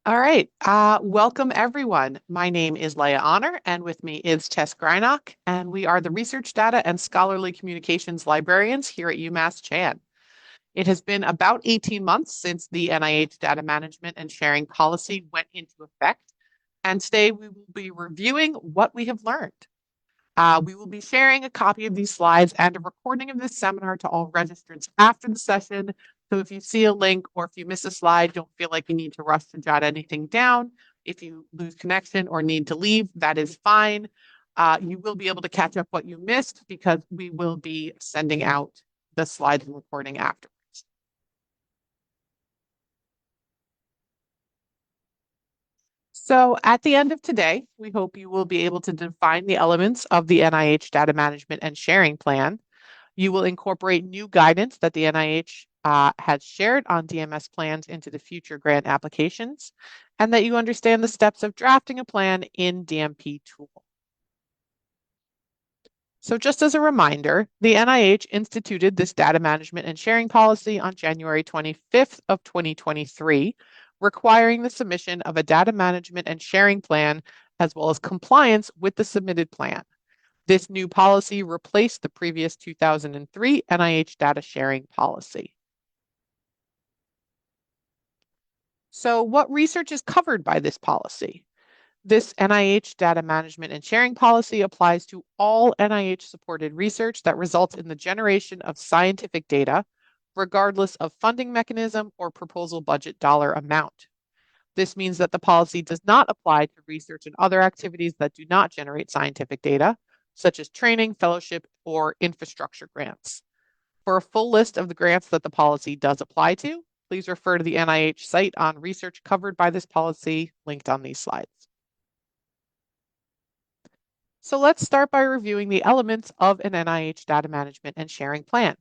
All right. Welcome, everyone. My name is Leah Honor, and with me is Tess Greinock, and we are the Research Data and Scholarly Communications Librarians here at UMass Chan. It has been about 18 months since the NIH Data Management and Sharing Policy went into effect, and today we will be reviewing what we have learned. We will be sharing a copy of these slides and a recording of this seminar to all registrants after the session. So if you see a link or if you miss a slide, don't feel like you need to rush to jot anything down. If you lose connection or need to leave, that is fine. You will be able to catch up what you missed because we will be sending out the slides and recording afterwards. So at the end of today, we hope you will be able to define the elements of the NIH Data Management and Sharing Plan. You will incorporate new guidance that the NIH has shared on DMS plans into the future grant applications, and that you understand the steps of drafting a plan in DMPTool. So just as a reminder, the NIH instituted this data management and sharing policy on January 25th of 2023, requiring the submission of a data management and sharing plan as well as compliance with the submitted plan. This new policy replaced the previous 2003 NIH data sharing policy. So what research is covered by this policy? This NIH data management and sharing policy applies to all NIH-supported research that results in the generation of scientific data, regardless of funding mechanism or proposal budget dollar amount. This means that the policy does not apply to research and other activities that do not generate scientific data, such as training, fellowship, or infrastructure grants. For a full list of the grants that the policy does apply to, please refer to the NIH site on research covered by this policy linked on these slides. So let's start by reviewing the elements of an NIH data management and sharing plan.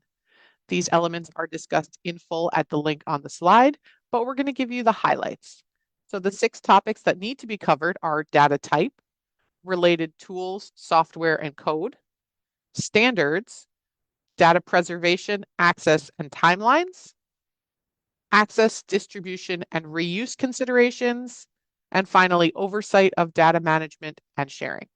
These elements are discussed in full at the link on the slide, but we're going to give you the highlights. So the 6 topics that need to be covered are data type, related tools, software, and code, standards, data preservation, access, and timelines, access, distribution, and reuse considerations, and finally, oversight of data management and sharing.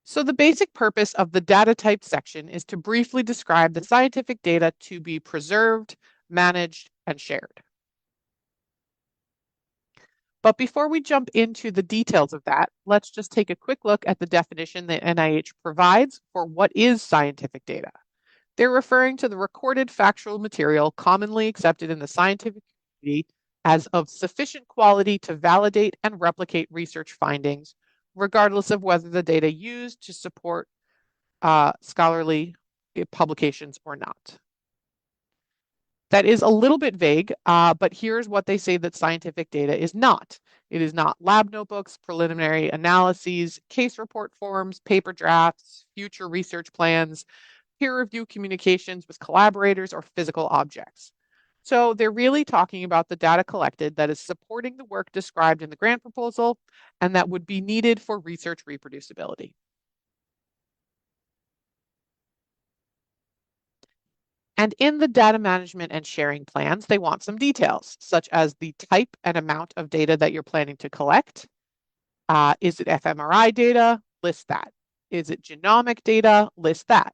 So the basic purpose of the data type section is to briefly describe the scientific data to be preserved, managed, and shared. But before we jump into the details of that, let's just take a quick look at the definition that NIH provides for what is scientific data. They're referring to the recorded factual material commonly accepted in the scientific community as of sufficient quality to validate and replicate research findings, regardless of whether the data used to support scholarly publications or not. That is a little bit vague, but here's what they say that scientific data is not. It is not lab notebooks, preliminary analyses, case report forms, paper drafts, future research plans, peer review communications with collaborators, or physical objects. So they're really talking about the data collected that is supporting the work described in the grant proposal and that would be needed for research reproducibility. And in the data management and sharing plans, they want some details, such as the type and amount of data that you're planning to collect. Is it fMRI data? List that. Is it genomic data? List that.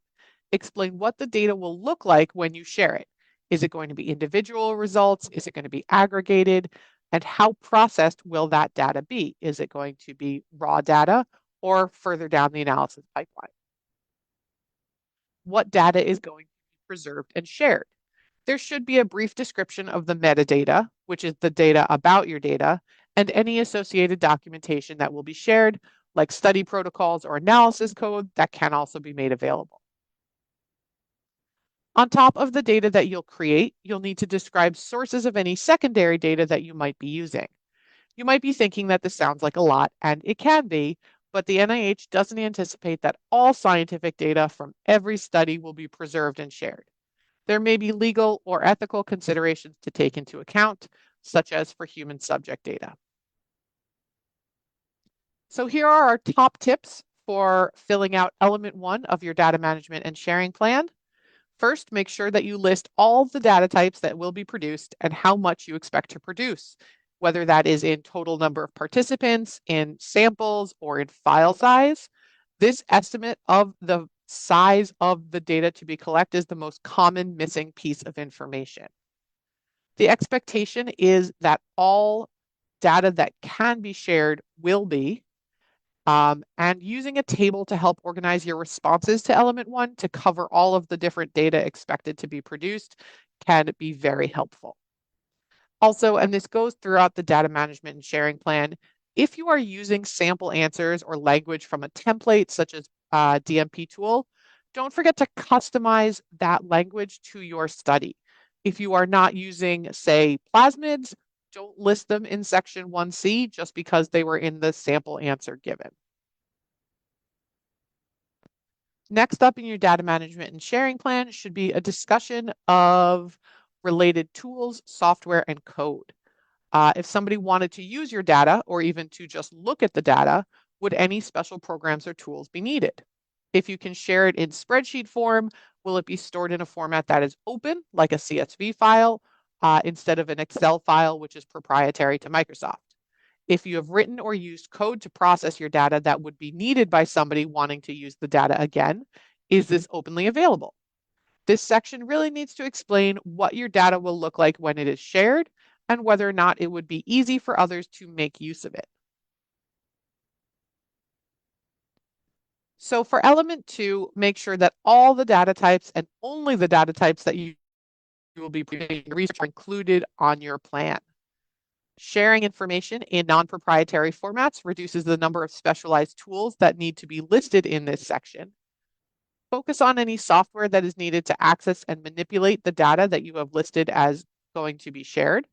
Explain what the data will look like when you share it. Is it going to be individual results? Is it going to be aggregated? And how processed will that data be? Is it going to be raw data or further down the analysis pipeline? What data is going to be preserved and shared? There should be a brief description of the metadata, which is the data about your data, and any associated documentation that will be shared, like study protocols or analysis code that can also be made available. On top of the data that you'll create, you'll need to describe sources of any secondary data that you might be using. You might be thinking that this sounds like a lot, and it can be, but the NIH doesn't anticipate that all scientific data from every study will be preserved and shared. There may be legal or ethical considerations to take into account, such as for human subject data. So here are our top tips for filling out element 1 of your data management and sharing plan. First, make sure that you list all the data types that will be produced and how much you expect to produce, whether that is in total number of participants, in samples, or in file size. This estimate of the size of the data to be collected is the most common missing piece of information. The expectation is that all data that can be shared will be, and using a table to help organize your responses to element 1 to cover all of the different data expected to be produced can be very helpful. Also, and this goes throughout the data management and sharing plan, if you are using sample answers or language from a template such as DMPTool, don't forget to customize that language to your study. If you are not using, say, plasmids, don't list them in section 1C just because they were in the sample answer given. Next up in your data management and sharing plan should be a discussion of related tools, software, and code. If somebody wanted to use your data or even to just look at the data, would any special programs or tools be needed? If you can share it in spreadsheet form, will it be stored in a format that is open, like a CSV file, instead of an Excel file, which is proprietary to Microsoft? If you have written or used code to process your data that would be needed by somebody wanting to use the data again, is this openly available? This section really needs to explain what your data will look like when it is shared and whether or not it would be easy for others to make use of it. So for element 2, make sure that all the data types and only the data types that you will be research are included on your plan. Sharing information in non-proprietary formats reduces the number of specialized tools that need to be listed in this section. Focus on any software that is needed to access and manipulate the data that you have listed as going to be shared.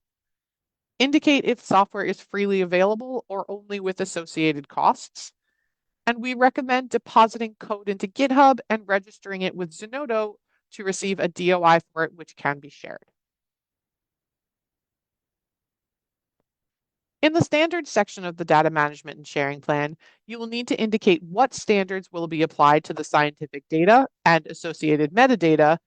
Indicate if software is freely available or only with associated costs. And we recommend depositing code into GitHub and registering it with Zenodo to receive a DOI for it, which can be shared. In the standards section of the data management and sharing plan, you will need to indicate what standards will be applied to the scientific data and associated metadata,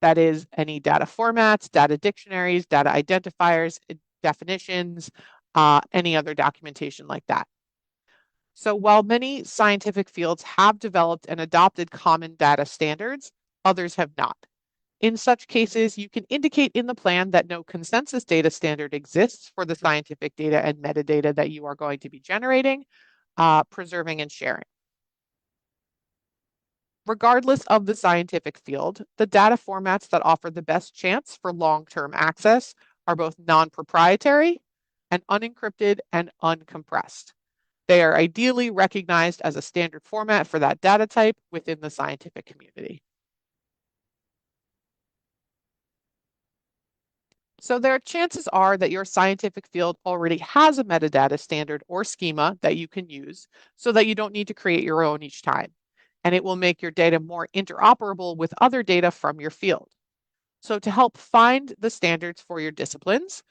that is, any data formats, data dictionaries, data identifiers, definitions, any other documentation like that. So while many scientific fields have developed and adopted common data standards, others have not. In such cases, you can indicate in the plan that no consensus data standard exists for the scientific data and metadata that you are going to be generating, preserving, and sharing. Regardless of the scientific field, the data formats that offer the best chance for long-term access are both non-proprietary and unencrypted and uncompressed. They are ideally recognized as a standard format for that data type within the scientific community. So chances are that your scientific field already has a metadata standard or schema that you can use so that you don't need to create your own each time. And it will make your data more interoperable with other data from your field. So to help find the standards for your disciplines,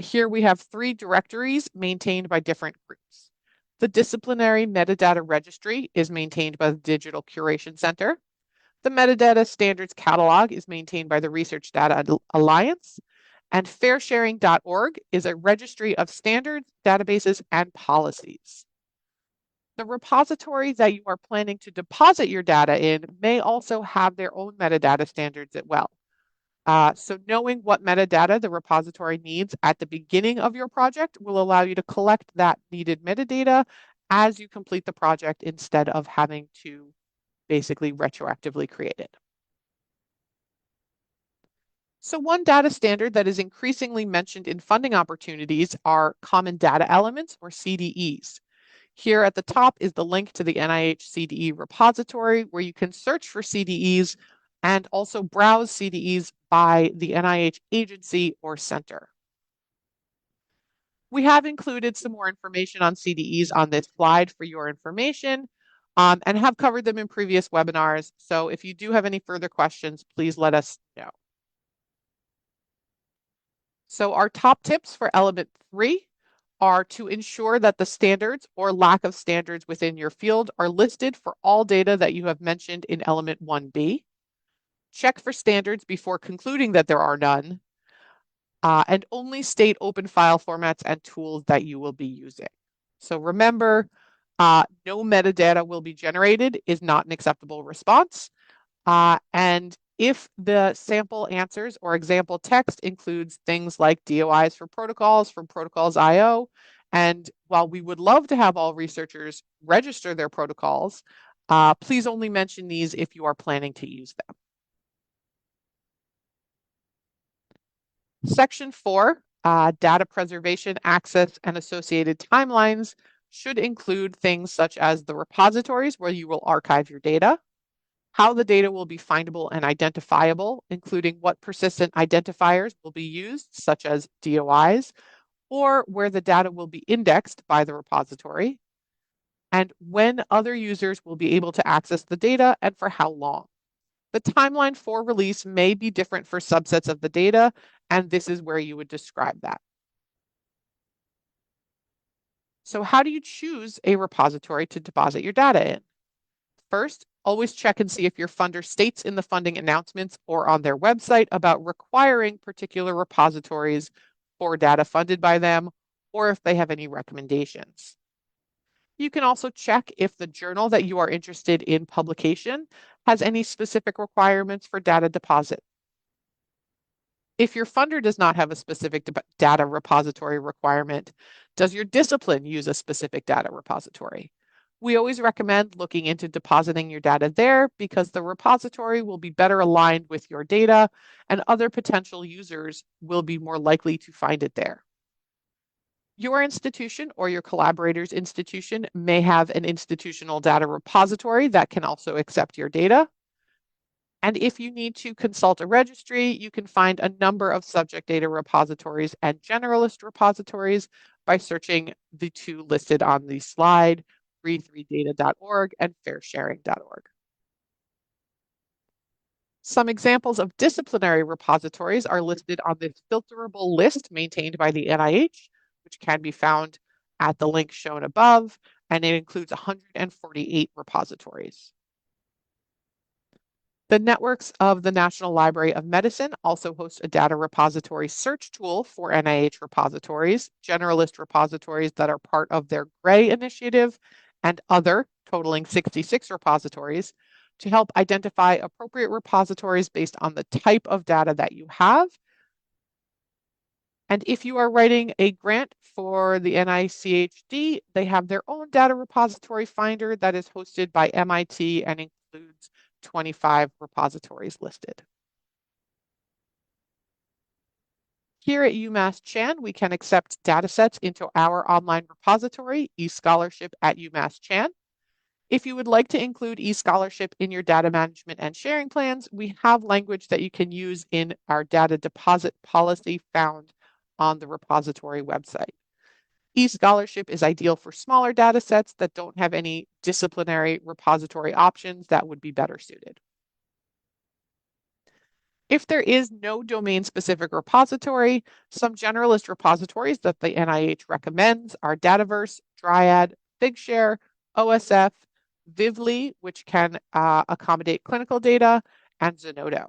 here we have 3 directories maintained by different groups. The Disciplinary Metadata Registry is maintained by the Digital Curation Center. The Metadata Standards Catalog is maintained by the Research Data Alliance. And fairsharing.org is a registry of standards, databases, and policies. The repository that you are planning to deposit your data in may also have their own metadata standards as well. So knowing what metadata the repository needs at the beginning of your project will allow you to collect that needed metadata as you complete the project instead of having to basically retroactively create it. So one data standard that is increasingly mentioned in funding opportunities are common data elements, or CDEs. Here at the top is the link to the NIH CDE repository where you can search for CDEs and also browse CDEs by the NIH agency or center. We have included some more information on CDEs on this slide for your information, and have covered them in previous webinars. So if you do have any further questions, please let us know. So our top tips for element 3 are to ensure that the standards or lack of standards within your field are listed for all data that you have mentioned in element 1B. Check for standards before concluding that there are none, and only state open file formats and tools that you will be using. So remember, no metadata will be generated is not an acceptable response. And if the sample answers or example text includes things like DOIs for protocols from Protocols IO, and while we would love to have all researchers register their protocols, please only mention these if you are planning to use them. Section 4, data preservation, access, and associated timelines should include things such as the repositories where you will archive your data, how the data will be findable and identifiable, including what persistent identifiers will be used, such as DOIs, or where the data will be indexed by the repository, and when other users will be able to access the data and for how long. The timeline for release may be different for subsets of the data, and this is where you would describe that. So how do you choose a repository to deposit your data in? First, always check and see if your funder states in the funding announcements or on their website about requiring particular repositories for data funded by them, or if they have any recommendations. You can also check if the journal that you are interested in publication has any specific requirements for data deposit. If your funder does not have a specific data repository requirement, does your discipline use a specific data repository? We always recommend looking into depositing your data there because the repository will be better aligned with your data and other potential users will be more likely to find it there. Your institution or your collaborator's institution may have an institutional data repository that can also accept your data. And if you need to consult a registry, you can find a number of subject data repositories and generalist repositories by searching the two listed on the slide, read3data.org and fairsharing.org. Some examples of disciplinary repositories are listed on this filterable list maintained by the NIH, which can be found at the link shown above, and it includes 148 repositories. The networks of the National Library of Medicine also host a data repository search tool for NIH repositories, generalist repositories that are part of their GRAY initiative, and other, totaling 66 repositories, to help identify appropriate repositories based on the type of data that you have. And if you are writing a grant for the NICHD, they have their own data repository finder that is hosted by MIT and includes 25 repositories listed. Here at UMass Chan, we can accept datasets into our online repository, eScholarship at UMass Chan. If you would like to include eScholarship in your data management and sharing plans, we have language that you can use in our data deposit policy found on the repository website. eScholarship is ideal for smaller data sets that don't have any disciplinary repository options that would be better suited. If there is no domain-specific repository, some generalist repositories that the NIH recommends are Dataverse, Dryad, Figshare, OSF, Vivly, which can accommodate clinical data, and Zenodo.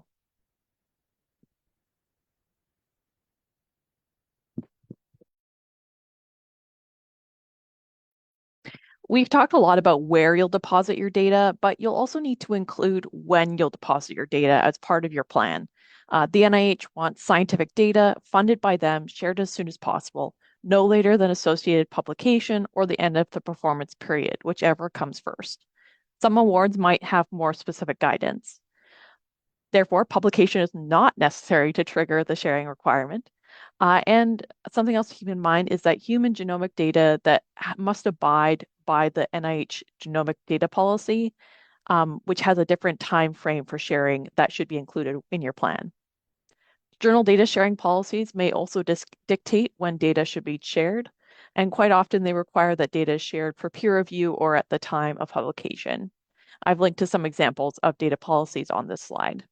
We've talked a lot about where you'll deposit your data, but you'll also need to include when you'll deposit your data as part of your plan. The NIH wants scientific data funded by them shared as soon as possible, no later than associated publication or the end of the performance period, whichever comes first. Some awards might have more specific guidance. Therefore, publication is not necessary to trigger the sharing requirement. And something else to keep in mind is that human genomic data that must abide by the NIH genomic data policy, which has a different time frame for sharing that should be included in your plan. Journal data sharing policies may also dictate when data should be shared, and quite often they require that data is shared for peer review or at the time of publication. I've linked to some examples of data policies on this slide.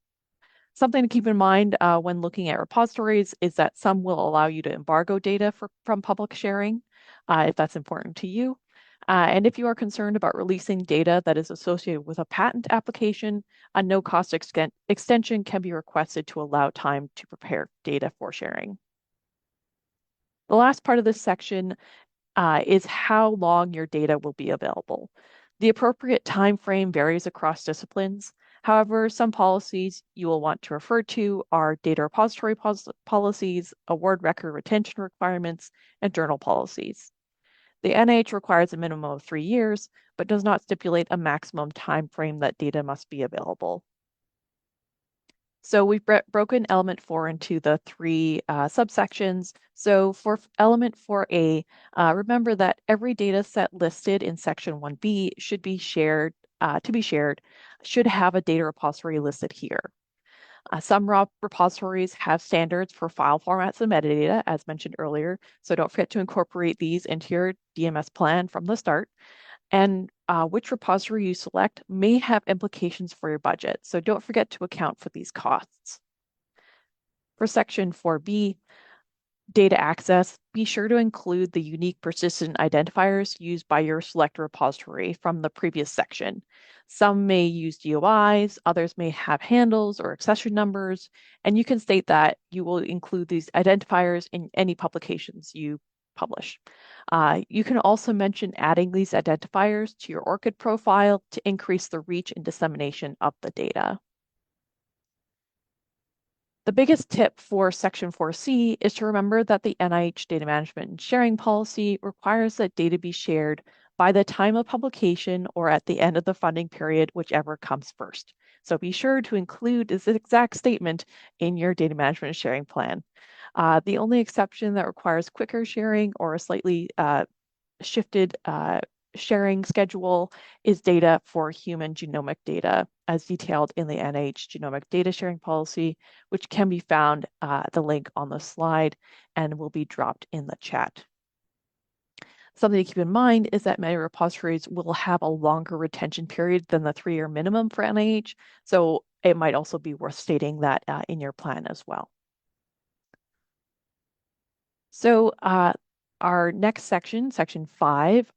Something to keep in mind when looking at repositories is that some will allow you to embargo data from public sharing, if that's important to you. And if you are concerned about releasing data that is associated with a patent application, a no-cost extension can be requested to allow time to prepare data for sharing. The last part of this section is how long your data will be available. The appropriate time frame varies across disciplines. However, some policies you will want to refer to are data repository policies, award record retention requirements, and journal policies. The NIH requires a minimum of 3 years, but does not stipulate a maximum time frame that data must be available. So we've broken element 4 into the three subsections. So for element 4A, remember that every data set listed in section 1B should be shared, should have a data repository listed here. Some repositories have standards for file formats and metadata, as mentioned earlier, so don't forget to incorporate these into your DMS plan from the start. And which repository you select may have implications for your budget, so don't forget to account for these costs. For section 4B, data access, be sure to include the unique persistent identifiers used by your select repository from the previous section. Some may use DOIs, others may have handles or accession numbers, and you can state that you will include these identifiers in any publications you publish. You can also mention adding these identifiers to your ORCID profile to increase the reach and dissemination of the data. The biggest tip for Section 4C is to remember that the NIH data management and sharing policy requires that data be shared by the time of publication or at the end of the funding period, whichever comes first. So be sure to include this exact statement in your data management and sharing plan. The only exception that requires quicker sharing or a slightly shifted sharing schedule is data for human genomic data, as detailed in the NIH genomic data sharing policy, which can be found the link on the slide and will be dropped in the chat. Something to keep in mind is that many repositories will have a longer retention period than the 3-year minimum for NIH, so it might also be worth stating that in your plan as well. So our next section, section 5,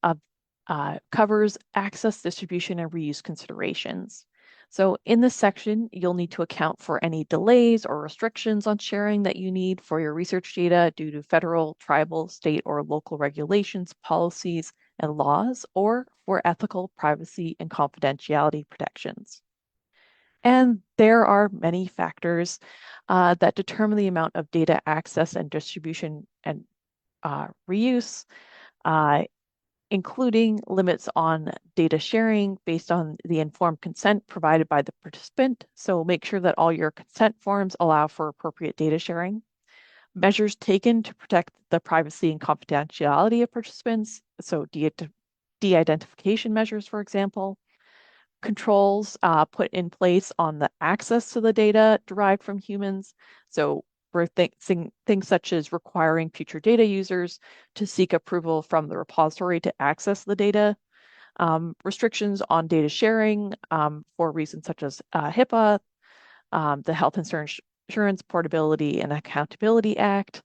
covers access, distribution, and reuse considerations. So in this section, you'll need to account for any delays or restrictions on sharing that you need for your research data due to federal, tribal, state, or local regulations, policies, and laws, or for ethical, privacy, and confidentiality protections. And there are many factors that determine the amount of data access and distribution and reuse, including limits on data sharing based on the informed consent provided by the participant. So make sure that all your consent forms allow for appropriate data sharing. Measures taken to protect the privacy and confidentiality of participants. So de-identification measures, for example. Controls put in place on the access to the data derived from humans. So for things such as requiring future data users to seek approval from the repository to access the data, restrictions on data sharing for reasons such as HIPAA, the Health Insurance Portability and Accountability Act,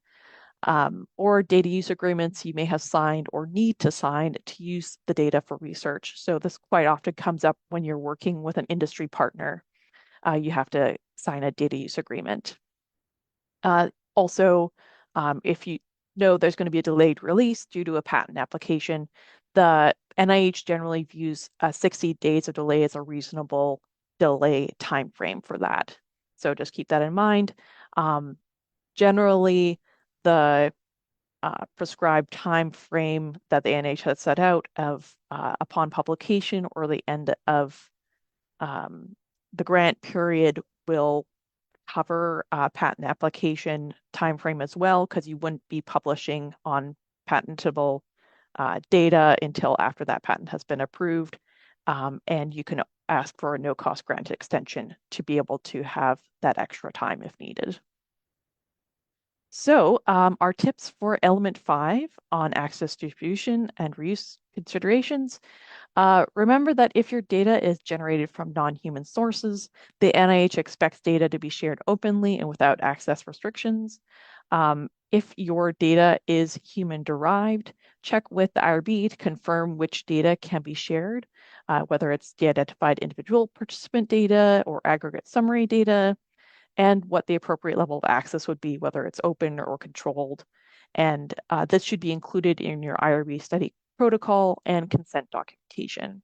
or data use agreements you may have signed or need to sign to use the data for research. So this quite often comes up when you're working with an industry partner. You have to sign a data use agreement. Also, if you know there's going to be a delayed release due to a patent application, the NIH generally views 60 days of delay as a reasonable delay time frame for that. So just keep that in mind. Generally, the prescribed time frame that the NIH has set out of upon publication or the end of the grant period will cover patent application timeframe as well, because you wouldn't be publishing on patentable data until after that patent has been approved. And you can ask for a no-cost grant extension to be able to have that extra time if needed. So our tips for element 5 on access, distribution, and reuse considerations. Remember that if your data is generated from non-human sources, the NIH expects data to be shared openly and without access restrictions. If your data is human-derived, check with the IRB to confirm which data can be shared, whether it's de-identified individual participant data or aggregate summary data, and what the appropriate level of access would be, whether it's open or controlled. And this should be included in your IRB study protocol and consent documentation.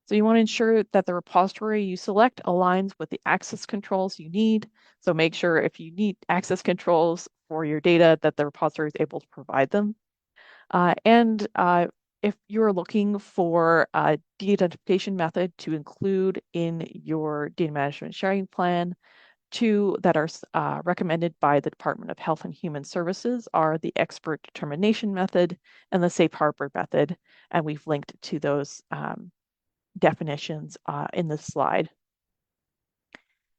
So you want to ensure that the repository you select aligns with the access controls you need. So make sure if you need access controls for your data that the repository is able to provide them. And if you're looking for a de-identification method to include in your data management sharing plan, two that are recommended by the Department of Health and Human Services are the expert determination method and the safe harbor method. And we've linked to those definitions in this slide.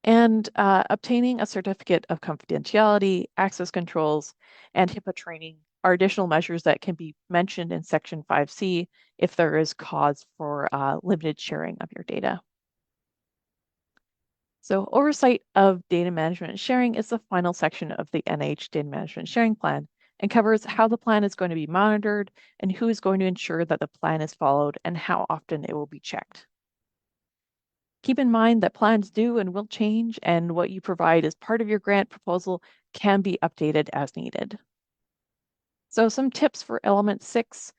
And obtaining a certificate of confidentiality, access controls, and HIPAA training are additional measures that can be mentioned in Section 5C if there is cause for limited sharing of your data. So oversight of data management and sharing is the final section of the NIH Data Management Sharing Plan and covers how the plan is going to be monitored and who is going to ensure that the plan is followed and how often it will be checked. Keep in mind that plans do and will change, and what you provide as part of your grant proposal can be updated as needed. So some tips for element 6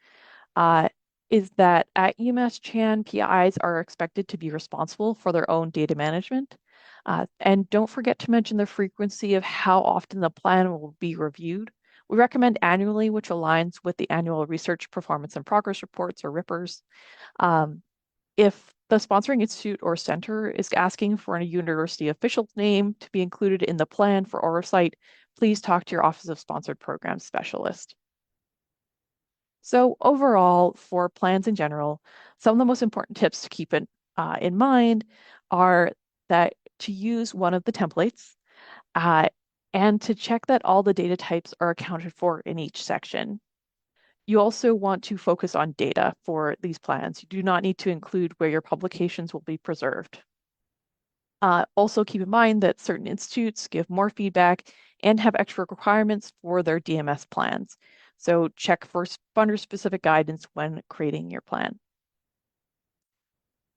is that at UMass Chan, PIs are expected to be responsible for their own data management. And don't forget to mention the frequency of how often the plan will be reviewed. We recommend annually, which aligns with the annual research performance and progress reports or RIPRs. If the sponsoring institute or center is asking for a university official name to be included in the plan for oversight, please talk to your Office of Sponsored Programs specialist. So overall, for plans in general, some of the most important tips to keep in mind are that to use one of the templates and to check that all the data types are accounted for in each section. You also want to focus on data for these plans. You do not need to include where your publications will be preserved. Also keep in mind that certain institutes give more feedback and have extra requirements for their DMS plans. So check for funder-specific guidance when creating your plan.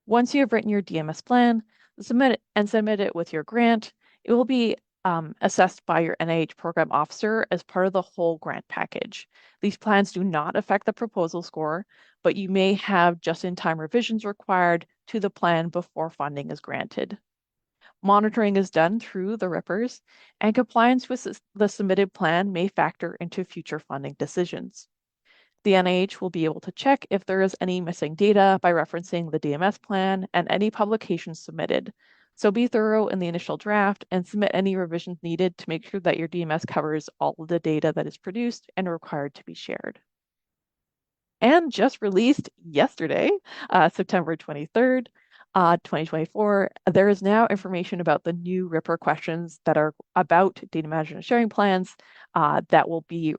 Once you have written your DMS plan, submit it with your grant. It will be assessed by your NIH program officer as part of the whole grant package. These plans do not affect the proposal score, but you may have just-in-time revisions required to the plan before funding is granted. Monitoring is done through the RIPRs, and compliance with the submitted plan may factor into future funding decisions. The NIH will be able to check if there is any missing data by referencing the DMS plan and any publications submitted. So be thorough in the initial draft and submit any revisions needed to make sure that your DMS covers all of the data that is produced and required to be shared. And just released yesterday, September 23rd, 2024, there is now information about the new RIPR questions that are about data management and sharing plans that will be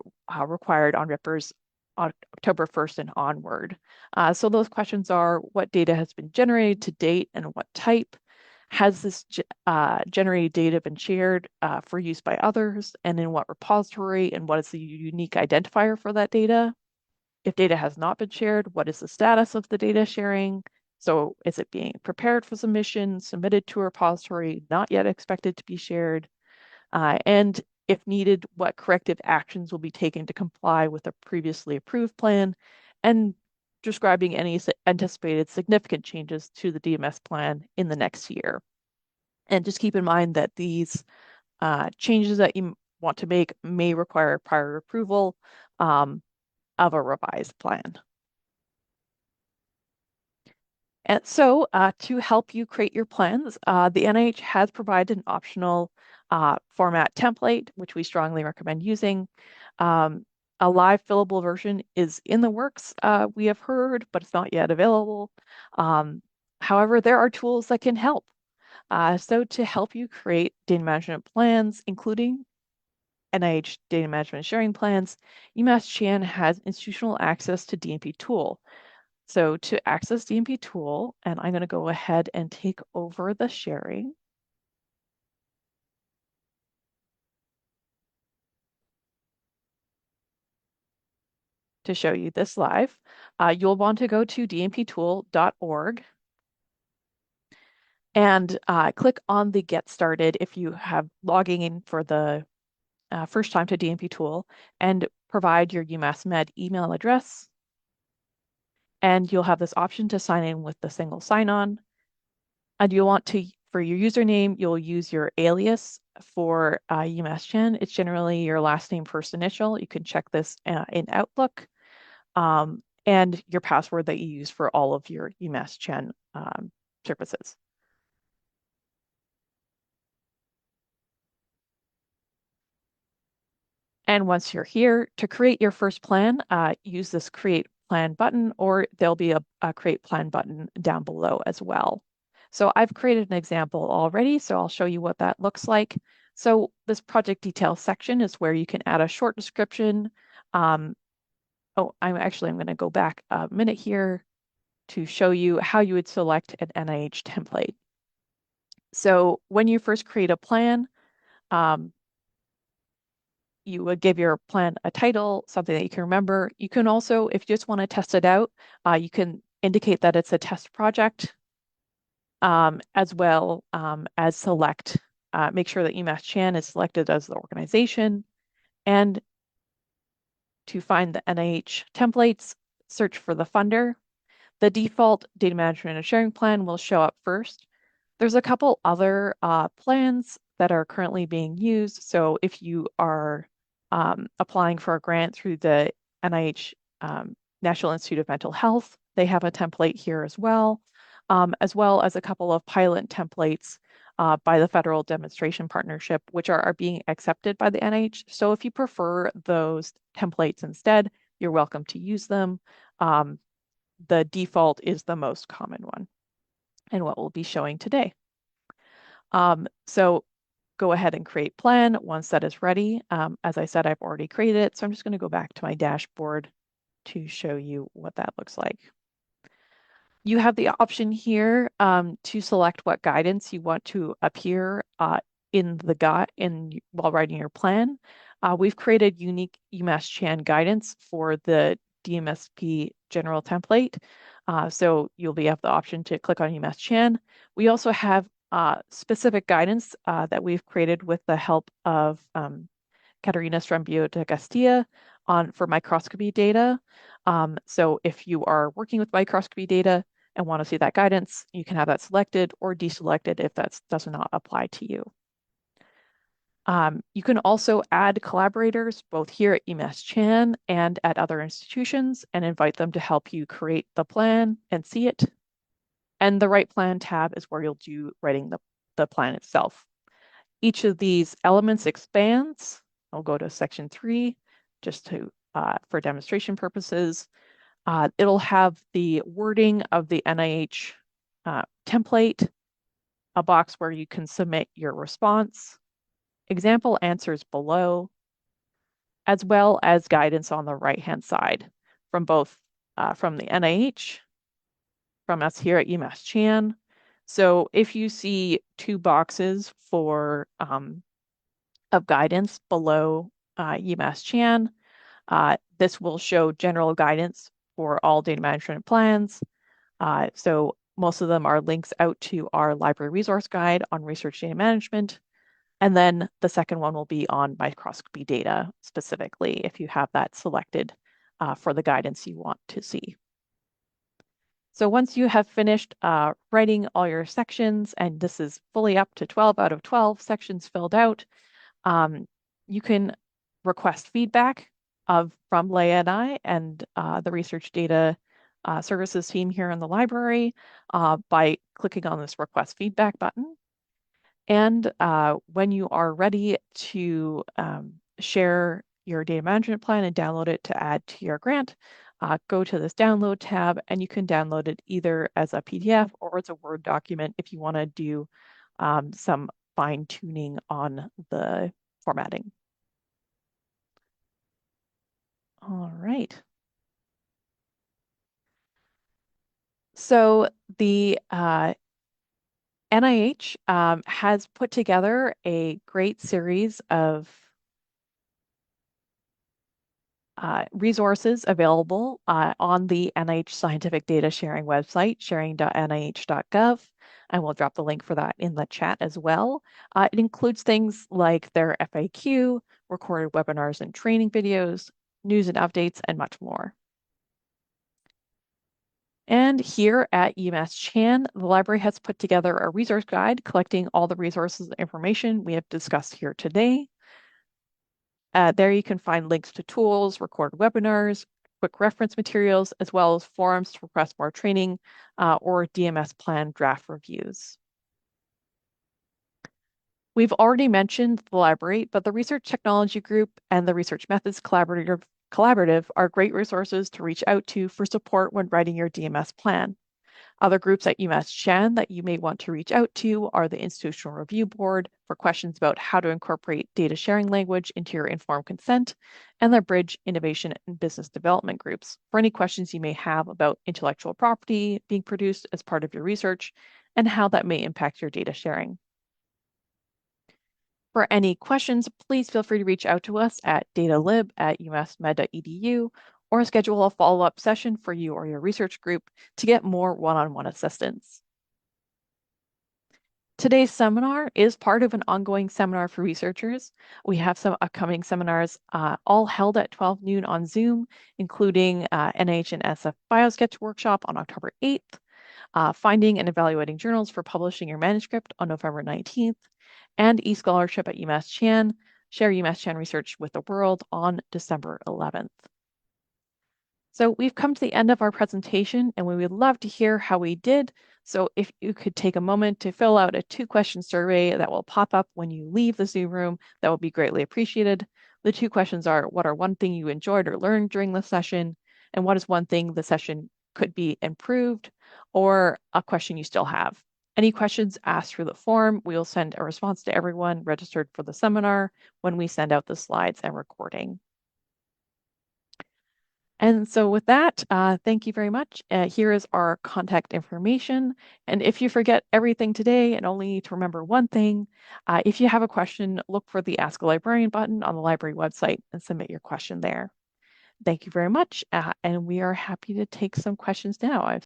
required on RIPRs on October 1st and onward. So those questions are: what data has been generated to date and what type? Has this generated data been shared for use by others, and in what repository, and what is the unique identifier for that data? If data has not been shared, what is the status of the data sharing? So is it being prepared for submission, submitted to a repository, not yet expected to be shared? And if needed, what corrective actions will be taken to comply with a previously approved plan, and describing any anticipated significant changes to the DMS plan in the next year. And just keep in mind that these changes that you want to make may require prior approval of a revised plan. And so to help you create your plans, the NIH has provided an optional format template, which we strongly recommend using. A live fillable version is in the works, we have heard, but it's not yet available. However, there are tools that can help. So to help you create data management plans, including NIH data management sharing plans, UMass Chan has institutional access to DMPTool. So to access DMPTool, and I'm going to go ahead and take over the sharing. to show you this live. You'll want to go to dmptool.org and click on the Get Started if you have logging in for the first time to DMP Tool, and provide your UMass Med email address. And you'll have this option to sign in with the single sign-on. And you'll want to, for your username, you'll use your alias for UMass Chan. It's generally your last name, first initial. You can check this in Outlook. And your password that you use for all of your UMass Chan services. And once you're here, to create your first plan, use this Create Plan button, or there'll be a Create Plan button down below as well. So I've created an example already, so I'll show you what that looks like. So this project details section is where you can add a short description. I'm going to go back a minute here to show you how you would select an NIH template. So when you first create a plan, you would give your plan a title, something that you can remember. You can also, if you just want to test it out, you can indicate that it's a test project, as well as make sure that UMass Chan is selected as the organization. And to find the NIH templates, search for the funder. The default data management and sharing plan will show up first. There's a couple other plans that are currently being used. So if you are applying for a grant through the NIH National Institute of Mental Health, they have a template here as well as a couple of pilot templates by the Federal Demonstration Partnership, which are being accepted by the NIH. So if you prefer those templates instead, you're welcome to use them. The default is the most common one and what we'll be showing today. So go ahead and create plan once that is ready. As I said, I've already created it, so I'm just going to go back to my dashboard to show you what that looks like. You have the option here to select what guidance you want to appear in the while writing your plan. We've created unique UMass Chan guidance for the DMSP general template. So you'll have the option to click on UMass Chan. We also have specific guidance that we've created with the help of Caterina Strambio de Castilla for microscopy data. So if you are working with microscopy data and want to see that guidance, you can have that selected or deselected if that does not apply to you. You can also add collaborators both here at UMass Chan and at other institutions and invite them to help you create the plan and see it. And the Write Plan tab is where you'll do writing the plan itself. Each of these elements expands. I'll go to section 3 just for demonstration purposes. It'll have the wording of the NIH template, a box where you can submit your response, example answers below, as well as guidance on the right-hand side from both from the NIH, from us here at UMass Chan. So if you see two boxes of guidance below UMass Chan, this will show general guidance for all data management plans. So most of them are links out to our library resource guide on research data management. And then the second one will be on microscopy data specifically, if you have that selected for the guidance you want to see. So once you have finished writing all your sections, and this is fully up to 12 out of 12 sections filled out, you can request feedback from Leah and I and the research data services team here in the library by clicking on this request feedback button. And when you are ready to share your data management plan and download it to add to your grant, go to this download tab and you can download it either as a PDF or as a Word document if you want to do some fine tuning on the formatting. All right. So the NIH has put together a great series of resources available on the NIH Scientific Data Sharing website, sharing.nih.gov, and we'll drop the link for that in the chat as well. It includes things like their FAQ, recorded webinars and training videos, news and updates, and much more. And here at UMass Chan, the library has put together a resource guide collecting all the resources and information we have discussed here today. There you can find links to tools, recorded webinars, quick reference materials, as well as forums to request more training or DMS plan draft reviews. We've already mentioned the library, but the Research Technology Group and the Research Methods Collaborative are great resources to reach out to for support when writing your DMS plan. Other groups at UMass Chan that you may want to reach out to are the Institutional Review Board for questions about how to incorporate data sharing language into your informed consent, and the Bridge Innovation and Business Development groups for any questions you may have about intellectual property being produced as part of your research and how that may impact your data sharing. For any questions, please feel free to reach out to us at datalib@umassmed.edu or schedule a follow-up session for you or your research group to get more one-on-one assistance. Today's seminar is part of an ongoing seminar for researchers. We have some upcoming seminars all held at 12 noon on Zoom, including NIH and SF BioSketch workshop on October 8th, finding and evaluating journals for publishing your manuscript on November 19th, and eScholarship at UMass Chan, share UMass Chan research with the world on December 11th. So we've come to the end of our presentation and we would love to hear how we did. So if you could take a moment to fill out a 2-question survey that will pop up when you leave the Zoom room, that would be greatly appreciated. The 2 questions are, what are one thing you enjoyed or learned during the session? And what is one thing the session could be improved? Or a question you still have? Any questions asked through the form, we will send a response to everyone registered for the seminar when we send out the slides and recording. And so with that, thank you very much. Here is our contact information. And if you forget everything today and only need to remember one thing, if you have a question, look for the Ask a Librarian button on the library website and submit your question there. Thank you very much. And we are happy to take some questions now. I've